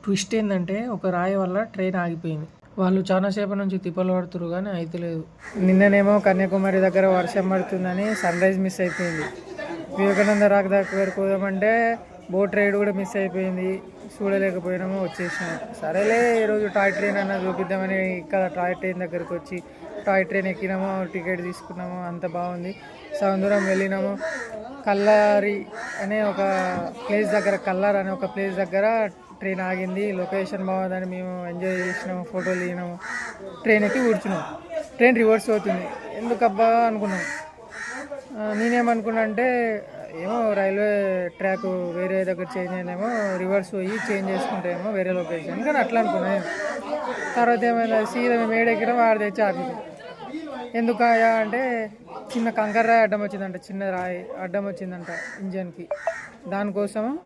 Twist ఏంటంటే ఒక రాయి వల్ల ట్రైన్ ఆగిపోయింది. వాళ్ళు చాలాసేపు నుంచి తిప్పలు పడుతురు కానీ అయితే లేదు. నిన్ననేమో కన్యాకుమారి దగ్గర వర్షం పడుతుందని సన్ రైజ్ మిస్ అయిపోయింది. వివేకానంద రాక్ దగ్గర పోదామంటే బోట్ రైడ్ కూడా మిస్ అయిపోయింది. చూడలేకపోయినాము, వచ్చేసినాము. సరేలే ఈరోజు టాయ్ ట్రైన్ అన్న చూపిద్దామని ఇక్కడ టాయ్ ట్రైన్ దగ్గరకు వచ్చి టాయ్ ట్రైన్ ఎక్కినాము, టికెట్ తీసుకున్నాము, అంత బాగుంది. సగం దూరం వెళ్ళినాము. కల్లారి అనే ఒక ప్లేస్ దగ్గర, కల్లార్ అనే ఒక ప్లేస్ దగ్గర ట్రైన్ ఆగింది. లొకేషన్ బాగుందని మేము ఎంజాయ్ చేసినాము, ఫోటోలు దిగినాము. ట్రైన్ ఎక్కి కూర్చున్నాం. ట్రైన్ రివర్స్ అవుతుంది. ఎందుకబ్బా అనుకున్నాం. నేనేమనుకున్నా అంటే ఏమో రైల్వే ట్రాక్ వేరే దగ్గర చేంజ్ అయిందేమో, రివర్స్ పోయి చేంజ్ చేసుకుంటామేమో వేరే లొకేషన్ కానీ అట్లా అనుకున్నాను. తర్వాత ఏమైనా సీదా మేము ఏడెక్కినామో ఆడ తెచ్చి ఆపింది. ఎందుకయా అంటే చిన్న కంకర రాయి అడ్డం వచ్చిందంట, చిన్న రాయి అడ్డం వచ్చిందంట ఇంజన్కి. దానికోసం